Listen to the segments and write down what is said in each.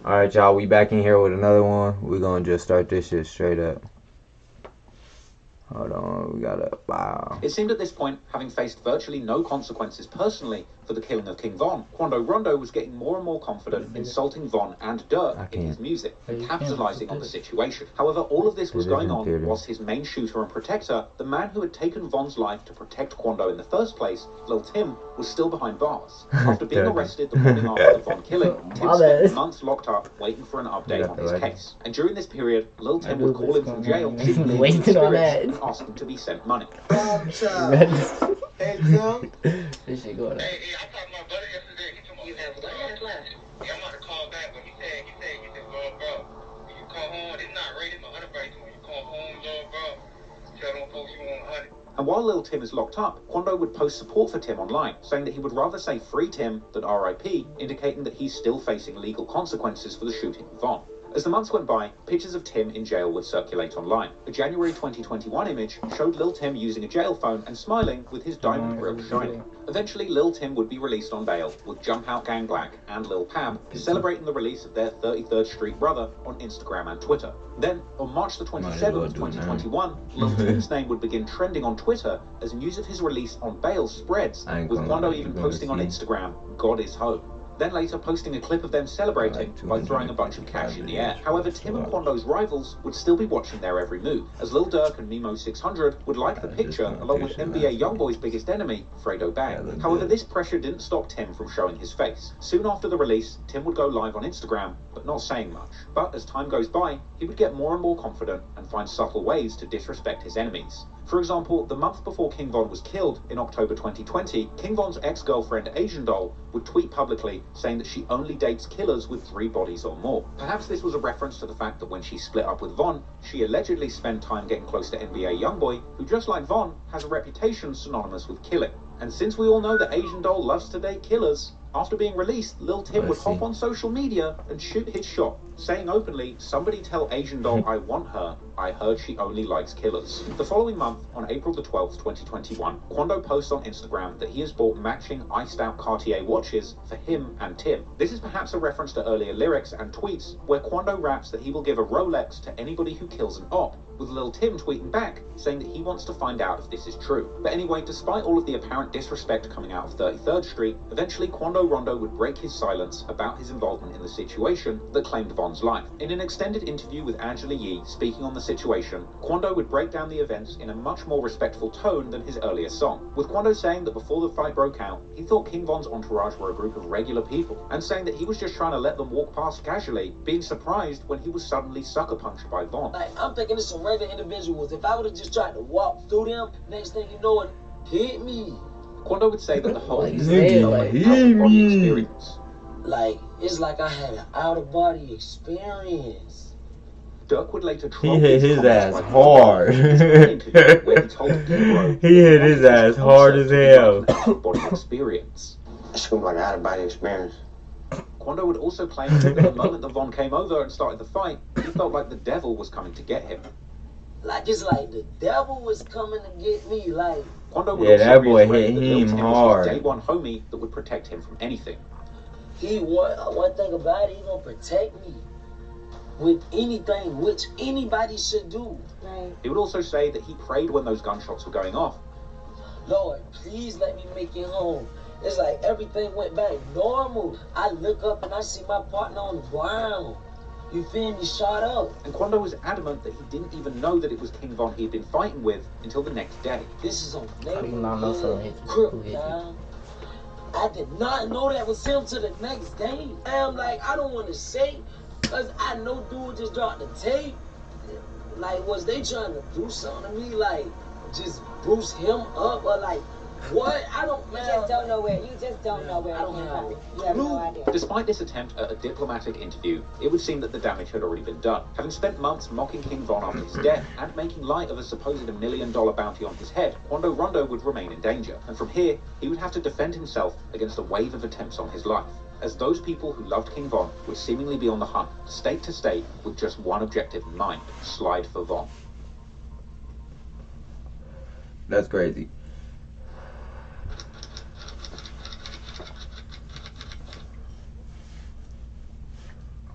Alright, y'all, we back in here with another one. We're gonna just start this shit straight up. Hold on, we gotta. Wow. It seemed at this point, having faced virtually no consequences personally for the killing of King Von, Quando Rondo was getting more and more confident, insulting Von and DURK in his music, and capitalizing on the situation. However, all of this was going on whilst his main shooter and protector, the man who had taken Von's life to protect Quando in the first place, Lil Tim, was still behind bars. After being arrested the morning after the Von killing, Tim spent months locked up waiting for an update on his case. And during this period, Lil Tim would call him from jail, waiting on that, and ask him to be sent money. Hey, Tim. This shit going on. Hey, I talked to my brother yesterday. He told me you have one left. Yeah, I'm about to call back, but he said, bro, when you call home, it's not rated, my other buddy, when you call home, bro, tell them folks you want 100. And while Lil Tim is locked up, Quando would post support for Tim online, saying that he would rather say free Tim than RIP, indicating that he's still facing legal consequences for the shooting of Von. As the months went by, pictures of Tim in jail would circulate online. A January 2021 image showed Lil Tim using a jail phone and smiling with his diamond grill shining. Eventually, Lil Tim would be released on bail, with Jump Out Gang Black and Lil Pab celebrating the release of their 33rd Street brother on Instagram and Twitter. Then, on March the 27th, 2021, Lil Tim's name would begin trending on Twitter as news of his release on bail spreads, with Quando even posting on Instagram, "God is home." Then later posting a clip of them celebrating by throwing a bunch of cash in the air. However, Tim and Quando's rivals would still be watching their every move, as Lil Durk and Mimo600 would like the picture along with NBA Youngboy's biggest enemy, Fredo Bang. However, this pressure didn't stop Tim from showing his face. Soon after the release, Tim would go live on Instagram, but not saying much. But as time goes by, he would get more and more confident and find subtle ways to disrespect his enemies. For example, the month before King Von was killed, in October 2020, King Von's ex-girlfriend Asian Doll would tweet publicly saying that she only dates killers with 3 bodies or more. Perhaps this was a reference to the fact that when she split up with Von, she allegedly spent time getting close to NBA Youngboy, who just like Von, has a reputation synonymous with killing. And since we all know that Asian Doll loves to date killers, after being released, Lil Tim would hop on social media and shoot his shot, saying openly, "Somebody tell Asian Doll I want her. I heard she only likes killers." The following month, on April the 12th, 2021, Quando posts on Instagram that he has bought matching iced out Cartier watches for him and Tim. This is perhaps a reference to earlier lyrics and tweets where Quando raps that he will give a Rolex to anybody who kills an op, with Lil Tim tweeting back saying that he wants to find out if this is true. But anyway, despite all of the apparent disrespect coming out of 33rd Street, eventually Quando Rondo would break his silence about his involvement in the situation that claimed Von's life. In an extended interview with Angela Yee speaking on the situation, Quando would break down the events in a much more respectful tone than his earlier song, with Quando saying that before the fight broke out, he thought King Von's entourage were a group of regular people, and saying that he was just trying to let them walk past casually, being surprised when he was suddenly sucker punched by Von. Like, I'm thinking it's some regular individuals. If I would have just tried to walk through them, next thing you know, it hit me. Quando would say that the whole Like, is yeah, an like, out-of-body experience. Like, it's like I had an out-of-body experience. DURK would later He hit his ass hard. He hit his ass hard as hell. Body experience. It's gonna be like an out-of-body experience. Quando would also claim that the moment that Von came over and started the fight, he felt like the devil was coming to get him. Like, it's like the devil was coming to get me. Like, Quando would Yeah, also that boy reiterate hit that Lil him Tim was hard. his day one homie that would protect him from anything. one thing about it, he gonna protect me with anything, which anybody should do. Right. He would also say that he prayed when those gunshots were going off. Lord, please let me make it home. It's like everything went back normal. I look up and I see my partner on the ground. You feel me? Shot up. And Quando was adamant that he didn't even know that it was King Von he'd been fighting with until the next day. This is on did not know someone hit neighborhood you. Who crook, hit you? y'all. I did not know that was him till the next day. I'm like, I don't want to say, because I know dude just dropped the tape. Like, was they trying to do something to me? Like, just boost him up or like, what? I don't, You man. just don't know where. You just don't know where I it don't came have from. a You have no clue. idea. Despite this attempt at a diplomatic interview, it would seem that the damage had already been done. Having spent months mocking King Von after his death and making light of a supposed $1 million bounty on his head, Quando Rondo would remain in danger. And from here, he would have to defend himself against a wave of attempts on his life, as those people who loved King Von would seemingly be on the hunt, state to state, with just one objective in mind: slide for Von. That's crazy.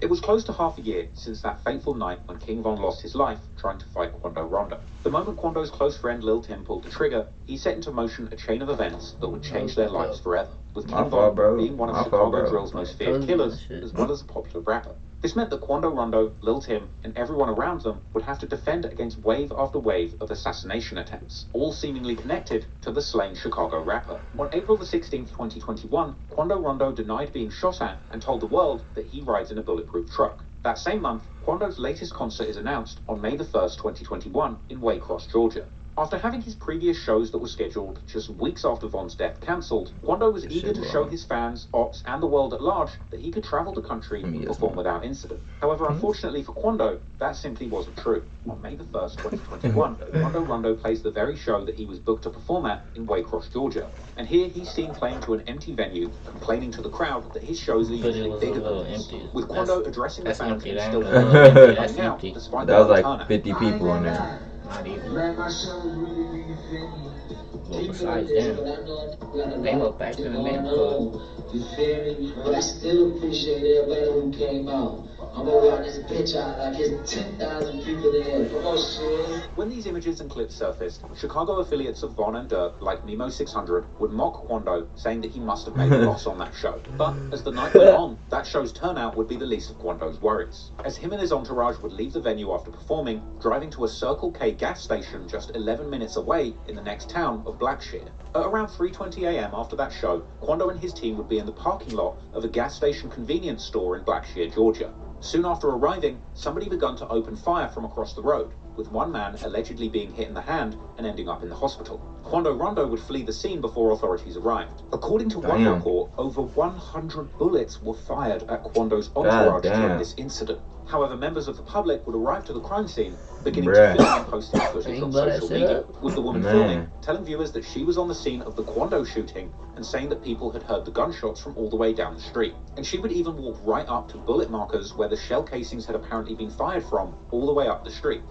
It was close to half a year since that fateful night when King Von lost his life trying to fight Quando Rondo. The moment Quando's close friend Lil Tim pulled the trigger, he set into motion a chain of events that would change their lives forever, with King Von being one of Chicago Drill's most feared killers, as well as a popular rapper. This meant that Quando Rondo, Lil Tim, and everyone around them would have to defend against wave after wave of assassination attempts, all seemingly connected to the slain Chicago rapper. On April the 16th, 2021, Quando Rondo denied being shot at and told the world that he rides in a bulletproof truck. That same month, Quando's latest concert is announced on May the 1st, 2021 in Waycross, Georgia. After having his previous shows that were scheduled just weeks after Von's death cancelled, Quando was eager to show his fans, ops, and the world at large that he could travel the country and perform without incident. However, unfortunately for Quando, that simply wasn't true. On May the 1st, 2021, Quando Rondo plays the very show that he was booked to perform at in Waycross, Georgia. And here he's seen playing to an empty venue, complaining to the crowd that his shows are usually bigger than this. With Quando addressing the fans and still That's out, empty. despite That was the like turnout. 50 people in there. Not even. Man, my show was really, really funny. Well, besides them, they look back in the neighborhood. You feel me? But I still appreciate everybody who came out. I'm gonna rock this bitch out like it's 10,000 people there. Come on, shit. When these images and clips surfaced, Chicago affiliates of Von and DURK, like Nemo 600, would mock Quando, saying that he must have made a loss on that show. But as the night went on, that show's turnout would be the least of Quando's worries, as him and his entourage would leave the venue after performing, driving to a Circle K gas station just 11 minutes away in the next town of Blackshear. At around 3:20 a.m. after that show, Quando and his team would be in the parking lot of a gas station convenience store in Blackshear, Georgia. Soon after arriving, somebody began to open fire from across the road, with one man allegedly being hit in the hand and ending up in the hospital. Quando Rondo would flee the scene before authorities arrived. According to one report, over 100 bullets were fired at Quando's entourage during this incident. However, members of the public would arrive to the crime scene, beginning to film and posting footage on social media, with the woman filming, telling viewers that she was on the scene of the Quando shooting and saying that people had heard the gunshots from all the way down the street. And she would even walk right up to bullet markers where the shell casings had apparently been fired from, all the way up the street.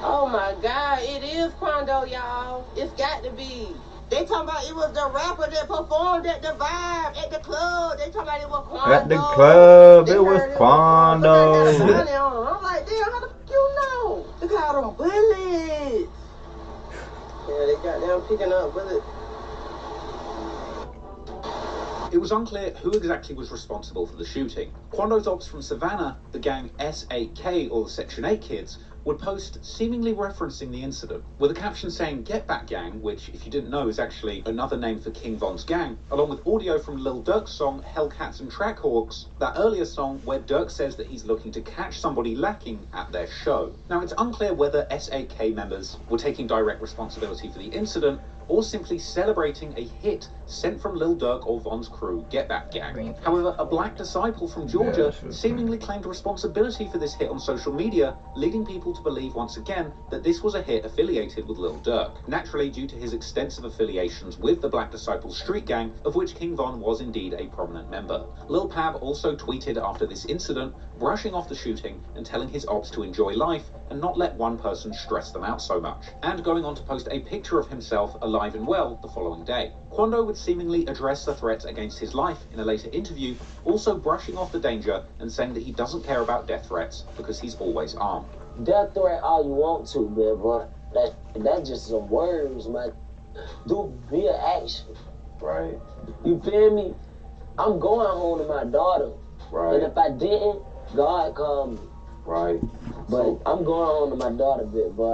Oh my God, it is Quando, y'all. It's got to be. They talking about it was the rapper that performed at the Vibe, at the club. They talking about it was Quando. At the club, it was Quando. I'm like, damn, how the fuck you know? Look at all them bullets. Yeah, they got them picking up bullets. It was unclear who exactly was responsible for the shooting. Quando's ops from Savannah, the gang S8K, or the Section 8 kids, would post seemingly referencing the incident, with a caption saying "Get Back Gang," which, if you didn't know, is actually another name for King Von's gang, along with audio from Lil Durk's song Hellcats and Trackhawks, that earlier song where Durk says that he's looking to catch somebody lacking at their show. Now, it's unclear whether S8K members were taking direct responsibility for the incident, or simply celebrating a hit sent from Lil Durk or Von's crew, Get Back Gang. However, a black disciple from Georgia seemingly claimed responsibility for this hit on social media, leading people to believe once again that this was a hit affiliated with Lil Durk, naturally due to his extensive affiliations with the Black Disciples street gang, of which King Von was indeed a prominent member. Lil Pab also tweeted after this incident, brushing off the shooting and telling his ops to enjoy life and not let one person stress them out so much, and going on to post a picture of himself alive and well the following day. Quando would seemingly address the threats against his life in a later interview, also brushing off the danger and saying that he doesn't care about death threats because he's always armed. Death threat all you want to, man, but that's just some words, man. Do be an action. Right. You feel me? I'm going home to my daughter. Right. And if I didn't, God called me. Right. But I'm going home to my daughter, but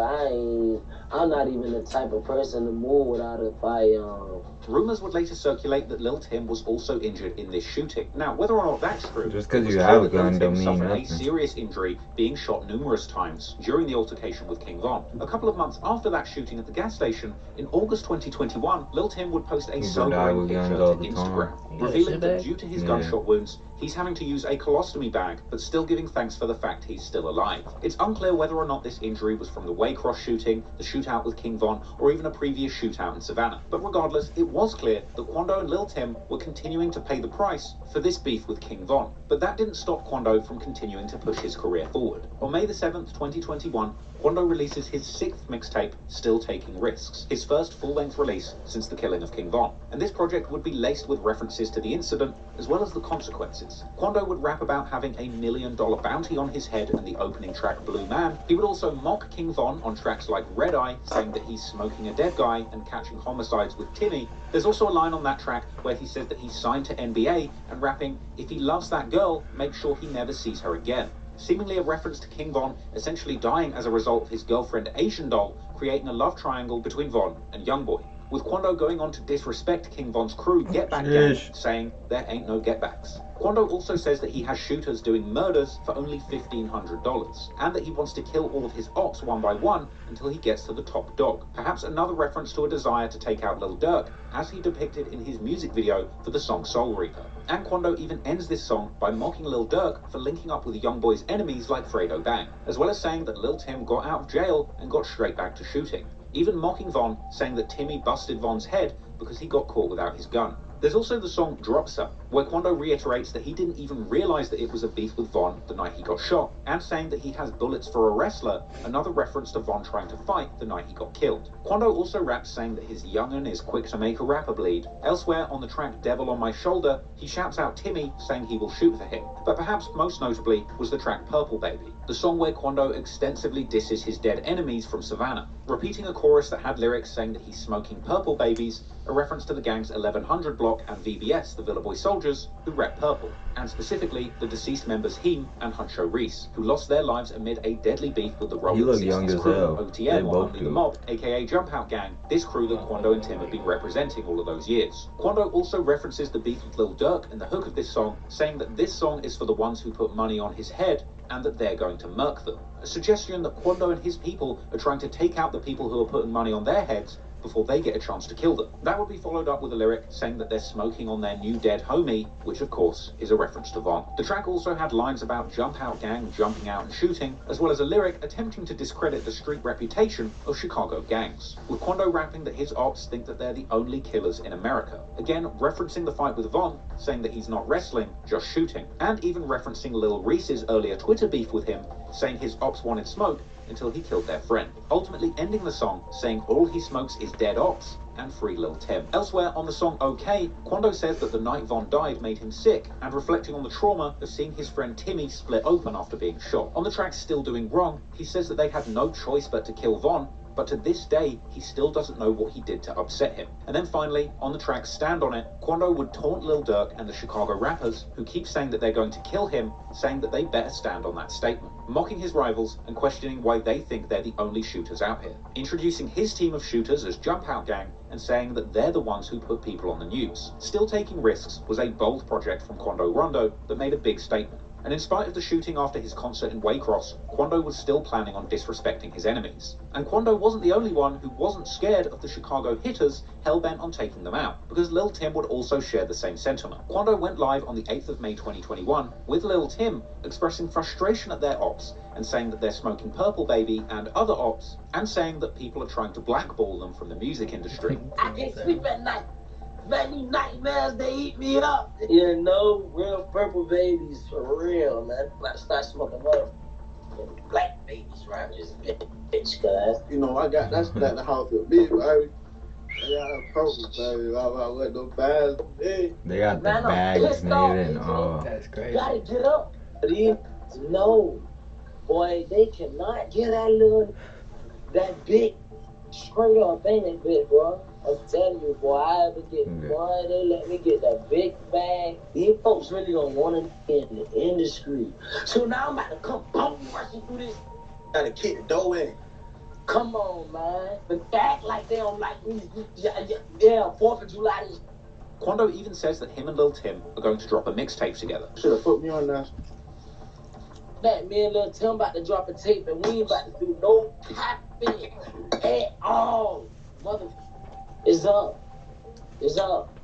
I'm not even the type of person to move without a firearm. Rumours would later circulate that Lil Tim was also injured in this shooting. Now, whether or not that's true, Just because it was you clear have a that Lil gun Tim don't mean suffered nothing. a serious injury, being shot numerous times during the altercation with King Von. A couple of months after that shooting at the gas station, in August 2021, Lil Tim would post a People die sobering with picture guns to all the Instagram, time. revealing that due to his Yeah. gunshot wounds, he's having to use a colostomy bag, but still giving thanks for the fact he's still alive. It's unclear whether or not this injury was from the Waycross shooting, the shootout with King Von, or even a previous shootout in Savannah. But regardless, it was clear that Quando and Lil Tim were continuing to pay the price for this beef with King Von. But that didn't stop Quando from continuing to push his career forward. On May the 7th, 2021, Quando releases his 6th mixtape, Still Taking Risks, his first full-length release since the killing of King Von. And this project would be laced with references to the incident, as well as the consequences. Quando would rap about having a $1 million bounty on his head in the opening track Blue Man. He would also mock King Von on tracks like Red Eye, saying that he's smoking a dead guy and catching homicides with Timmy. There's also a line on that track where he says that he's signed to NBA and rapping, "If he loves that girl, make sure he never sees her again." Seemingly a reference to King Von essentially dying as a result of his girlfriend Asian Doll, creating a love triangle between Von and Youngboy. With Quando going on to disrespect King Von's crew Get Back Gang, saying there ain't no get backs. Quando also says that he has shooters doing murders for only $1,500, and that he wants to kill all of his ops one by one until he gets to the top dog. Perhaps another reference to a desire to take out Lil Durk, as he depicted in his music video for the song Soul Reaper. And Quando even ends this song by mocking Lil Durk for linking up with Youngboy's enemies like Fredo Bang, as well as saying that Lil Tim got out of jail and got straight back to shooting. Even mocking Von, saying that Timmy busted Von's head because he got caught without his gun. There's also the song Drop Some, where Quando reiterates that he didn't even realize that it was a beef with Von the night he got shot, and saying that he has bullets for a wrestler, another reference to Von trying to fight the night he got killed. Quando also raps saying that his young'un is quick to make a rapper bleed. Elsewhere on the track Devil on My Shoulder, he shouts out Timmy, saying he will shoot for him. But perhaps most notably was the track Purple Baby, the song where Quando extensively disses his dead enemies from Savannah, repeating a chorus that had lyrics saying that he's smoking purple babies, a reference to the gang's 1100 block and VBS, the Villa Boy Soldiers, who rep purple, and specifically the deceased members Heem and Huncho Reese, who lost their lives amid a deadly beef with the Rolling 60s crew, OTM, or Only the Mob, aka Jump Out Gang, this crew that Quando and Tim have been representing all of those years. Quando also references the beef with Lil Durk in the hook of this song, saying that this song is for the ones who put money on his head and that they're going to murk them. A suggestion that Quando and his people are trying to take out the people who are putting money on their heads before they get a chance to kill them. That would be followed up with a lyric saying that they're smoking on their new dead homie, which of course is a reference to Von. The track also had lines about Jump Out Gang jumping out and shooting, as well as a lyric attempting to discredit the street reputation of Chicago gangs, with Quando rapping that his ops think that they're the only killers in America, again referencing the fight with Von, saying that he's not wrestling, just shooting, and even referencing Lil Reese's earlier Twitter beef with him, saying his ops wanted smoke until he killed their friend, ultimately ending the song saying all he smokes is dead ops and free Lil Tim. Elsewhere on the song OK, Quando says that the night Von died made him sick, and reflecting on the trauma of seeing his friend Timmy split open after being shot. On the track Still Doing Wrong, he says that they had no choice but to kill Von, but to this day, he still doesn't know what he did to upset him. And then finally, on the track Stand On It, Quando would taunt Lil Durk and the Chicago rappers, who keep saying that they're going to kill him, saying that they better stand on that statement, mocking his rivals and questioning why they think they're the only shooters out here, introducing his team of shooters as Jump Out Gang and saying that they're the ones who put people on the news. Still Taking Risks was a bold project from Quando Rondo that made a big statement. And in spite of the shooting after his concert in Waycross, Quando was still planning on disrespecting his enemies. And Quando wasn't the only one who wasn't scared of the Chicago hitters hell-bent on taking them out, because Lil Tim would also share the same sentiment. Quando went live on the 8th of May 2021 with Lil Tim expressing frustration at their ops and saying that they're smoking Purple Baby and other ops, and saying that people are trying to blackball them from the music industry. I can't sleep at night. Man, these nightmares, they eat me up. You know, real purple babies for real, man. I start smoking more black babies around this bitch, guys. You know, I got that's at the house with me, baby. I got a purple baby. I went no bags. Hey. They got the Man, bags made and all. That's crazy. Gotta get up. No, boy, they cannot get that big straight up in it, bit, bro. I'm telling you, boy, I ever get one, they let me get that big bag. These folks really don't want to be in the industry. So now I'm about to come boom rushing through this. Gotta kick the door in. Come on, man. But act like they don't like me. Yeah, 4th of July. Quando even says that him and Lil Tim are going to drop a mixtape together. Should have put me on that. That me and Lil Tim about to drop a tape and we ain't about to do no copy at all. Mother, it's up. It's up.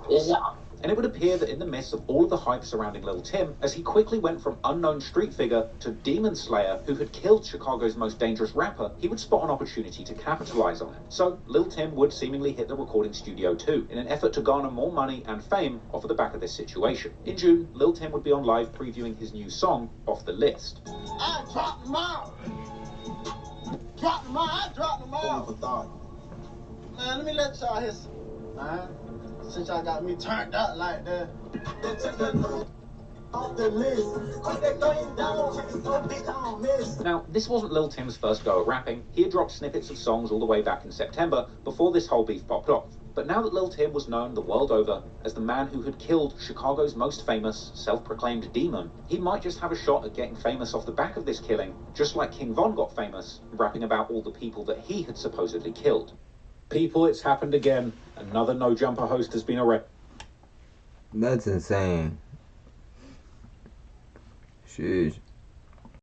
It's up. And it would appear that in the midst of all of the hype surrounding Lil Tim, as he quickly went from unknown street figure to demon slayer who had killed Chicago's most dangerous rapper, he would spot an opportunity to capitalize on it. So Lil Tim would seemingly hit the recording studio too, in an effort to garner more money and fame off of the back of this situation. In June, Lil Tim would be on live previewing his new song, Off the List. I dropped them out. I dropped them out. Man, let me let y'all hear some. Man, since y'all got me turned up like that. Off the list. Put that thing down. Bitch, I don't miss. Now, this wasn't Lil Tim's first go at rapping. He had dropped snippets of songs all the way back in September before this whole beef popped off. But now that Lil Tim was known the world over as the man who had killed Chicago's most famous, self-proclaimed demon, he might just have a shot at getting famous off the back of this killing, just like King Von got famous, rapping about all the people that he had supposedly killed. People, it's happened again. Another No Jumper host has been arrested. That's insane. Sheesh.